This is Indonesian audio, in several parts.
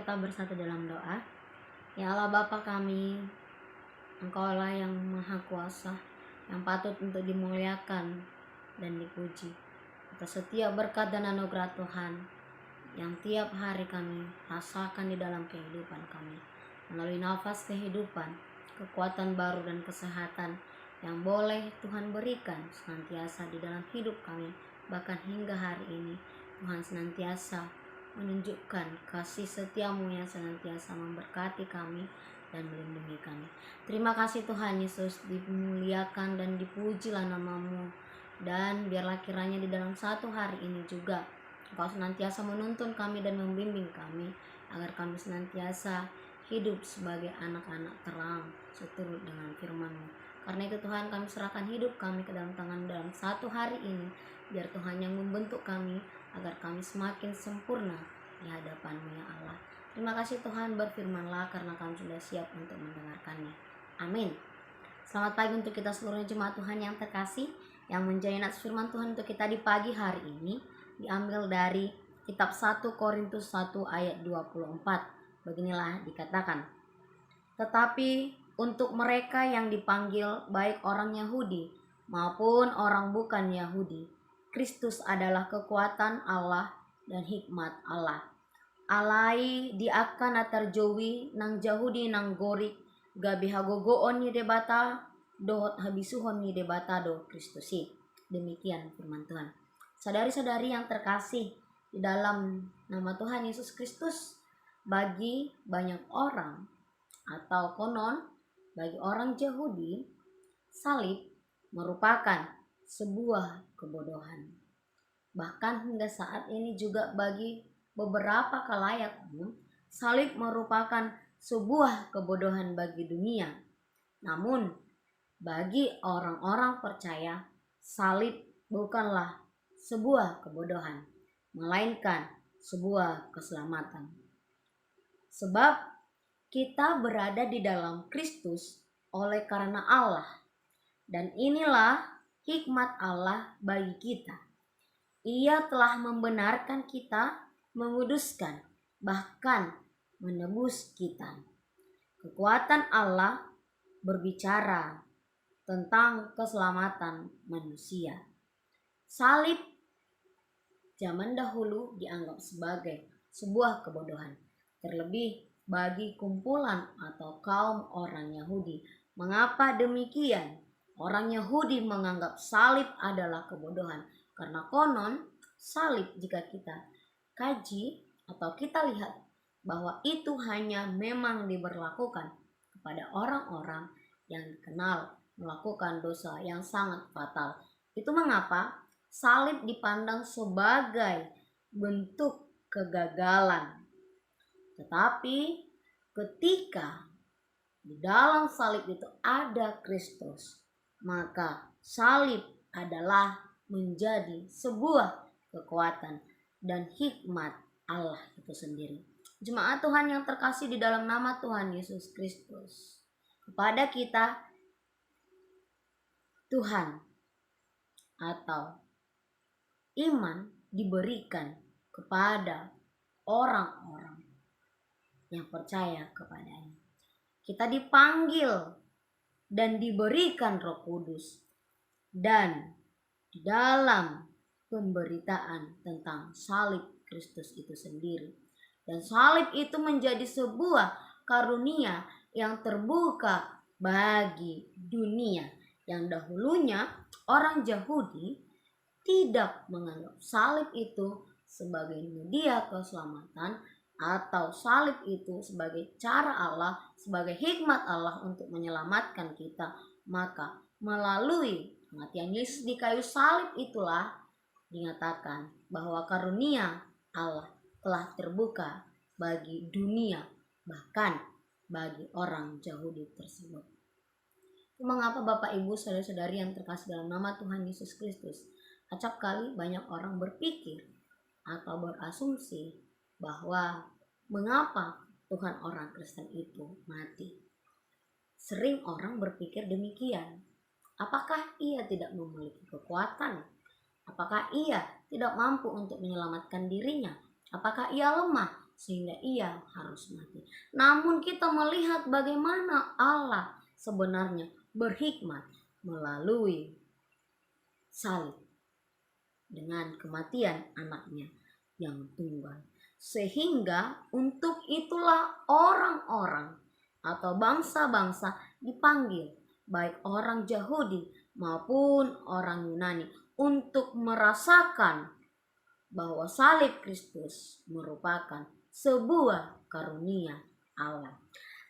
kita bersatu dalam doa. Ya Allah Bapa kami, Engkaulah yang Maha Kuasa, yang patut untuk dimuliakan dan dipuji atas setiap berkat dan anugerah Tuhan yang tiap hari kami rasakan di dalam kehidupan kami. Melalui nafas kehidupan, kekuatan baru dan kesehatan yang boleh Tuhan berikan senantiasa di dalam hidup kami. Bahkan hingga hari ini Tuhan senantiasa menunjukkan kasih setia-Mu yang senantiasa memberkati kami dan melindungi kami. Terima kasih Tuhan Yesus, dimuliakan dan dipujilah nama-Mu. Dan biarlah kiranya di dalam satu hari ini juga Engkau senantiasa menuntun kami dan membimbing kami, agar kami senantiasa hidup sebagai anak-anak terang seturut dengan firman-Mu. Karena itu Tuhan, kami serahkan hidup kami ke dalam tangan dalam satu hari ini. Biar Tuhan yang membentuk kami, agar kami semakin sempurna di hadapan-Mu ya Allah. Terima kasih Tuhan, berfirman-Lah karena kami sudah siap untuk mendengarkannya. Amin. Selamat pagi untuk kita seluruhnya jemaat Tuhan yang terkasih, yang menjadi nats firman Tuhan untuk kita di pagi hari ini diambil dari kitab 1 Korintus 1 ayat 24. Beginilah dikatakan, tetapi untuk mereka yang dipanggil, baik orang Yahudi maupun orang bukan Yahudi, Kristus adalah kekuatan Allah dan hikmat Allah. Alai diakan atarjowi nang Yahudi nang gorik gabi hagogoon ni debata dohot habisuhon ni debata do Kristusi. Demikian firman Tuhan. Saudari-saudari yang terkasih di dalam nama Tuhan Yesus Kristus, bagi banyak orang atau konon bagi orang Yahudi, salib merupakan sebuah kebodohan. Bahkan hingga saat ini juga bagi beberapa khalayak umum, salib merupakan sebuah kebodohan bagi dunia. Namun bagi orang-orang percaya, salib bukanlah sebuah kebodohan, melainkan sebuah keselamatan. Sebab kita berada di dalam Kristus oleh karena Allah, dan inilah hikmat Allah bagi kita. Ia telah membenarkan kita, menguduskan, bahkan menebus kita. Kekuatan Allah berbicara tentang keselamatan manusia. Salib zaman dahulu dianggap sebagai sebuah kebodohan, terlebih bagi kumpulan atau kaum orang Yahudi. Mengapa demikian? Orang Yahudi menganggap salib adalah kebodohan karena konon salib, jika kita kaji atau kita lihat, bahwa itu hanya memang diberlakukan kepada orang-orang yang dikenal melakukan dosa yang sangat fatal. Itu mengapa salib dipandang sebagai bentuk kegagalan. Tetapi ketika di dalam salib itu ada Kristus, maka salib adalah menjadi sebuah kekuatan dan hikmat Allah itu sendiri. Jemaat Tuhan yang terkasih di dalam nama Tuhan Yesus Kristus, kepada kita Tuhan atau iman diberikan kepada orang-orang yang percaya kepadanya. Kita dipanggil dan diberikan Roh Kudus, dan di dalam pemberitaan tentang salib Kristus itu sendiri. Dan salib itu menjadi sebuah karunia yang terbuka bagi dunia, yang dahulunya orang Yahudi tidak menganggap salib itu sebagai media keselamatan, atau salib itu sebagai cara Allah, sebagai hikmat Allah untuk menyelamatkan kita. Maka melalui kematian Yesus di kayu salib itulah dinyatakan bahwa karunia Allah telah terbuka bagi dunia, bahkan bagi orang Yahudi tersebut. Mengapa Bapak Ibu saudara-saudari yang terkasih dalam nama Tuhan Yesus Kristus, acap kali banyak orang berpikir atau berasumsi bahwa mengapa Tuhan orang Kristen itu mati. Sering orang berpikir demikian. Apakah ia tidak memiliki kekuatan? Apakah ia tidak mampu untuk menyelamatkan dirinya? Apakah ia lemah sehingga ia harus mati. Namun kita melihat bagaimana Allah sebenarnya berhikmat melalui salib dengan kematian anaknya yang tunggal. Sehingga untuk itulah orang-orang atau bangsa-bangsa dipanggil, baik orang Yahudi maupun orang Yunani, untuk merasakan bahwa salib Kristus merupakan sebuah karunia Allah.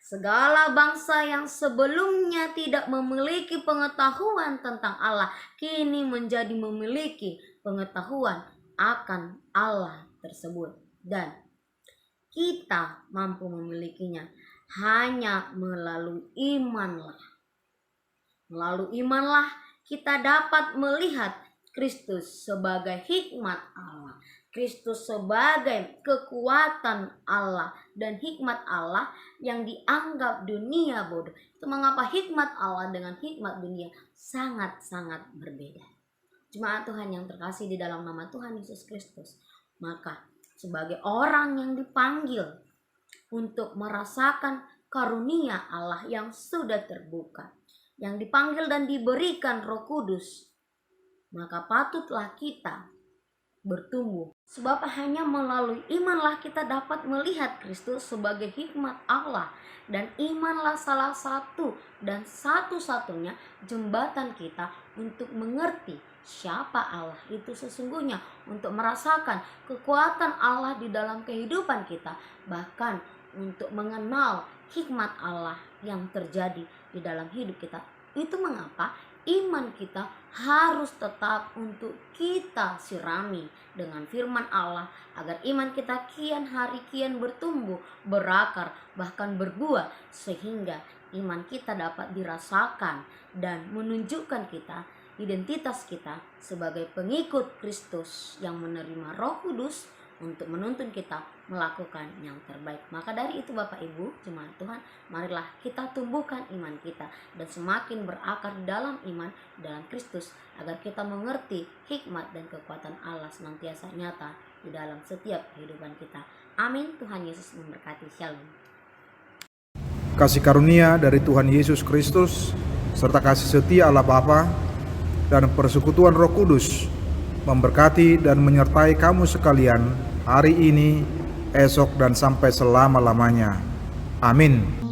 Segala bangsa yang sebelumnya tidak memiliki pengetahuan tentang Allah kini menjadi memiliki pengetahuan akan Allah tersebut, dan kita mampu memilikinya hanya melalui imanlah. Melalui imanlah kita dapat melihat Kristus sebagai hikmat Allah, Kristus sebagai kekuatan Allah, dan hikmat Allah yang dianggap dunia bodoh. Itu mengapa hikmat Allah dengan hikmat dunia sangat-sangat berbeda. Jemaat Tuhan yang terkasih di dalam nama Tuhan Yesus Kristus, maka sebagai orang yang dipanggil untuk merasakan karunia Allah yang sudah terbuka, yang dipanggil dan diberikan Roh Kudus, maka patutlah kita bertumbuh. Sebab hanya melalui imanlah kita dapat melihat Kristus sebagai hikmat Allah. Dan imanlah salah satu dan satu-satunya jembatan kita untuk mengerti siapa Allah itu sesungguhnya, untuk merasakan kekuatan Allah di dalam kehidupan kita, bahkan untuk mengenal hikmat Allah yang terjadi di dalam hidup kita. Itu mengapa iman kita harus tetap untuk kita sirami dengan firman Allah, agar iman kita kian hari kian bertumbuh, berakar, bahkan berbuah, sehingga iman kita dapat dirasakan dan menunjukkan kita, identitas kita sebagai pengikut Kristus yang menerima Roh Kudus untuk menuntun kita melakukan yang terbaik. Maka dari itu Bapak Ibu jemaat Tuhan, marilah kita tumbuhkan iman kita dan semakin berakar dalam iman dalam Kristus, agar kita mengerti hikmat dan kekuatan Allah senantiasa nyata di dalam setiap kehidupan kita. Amin. Tuhan Yesus memberkati. Shalom. Kasih karunia dari Tuhan Yesus Kristus serta kasih setia Allah Bapa dan persekutuan Roh Kudus memberkati dan menyertai kamu sekalian hari ini, esok, dan sampai selama-lamanya. Amin.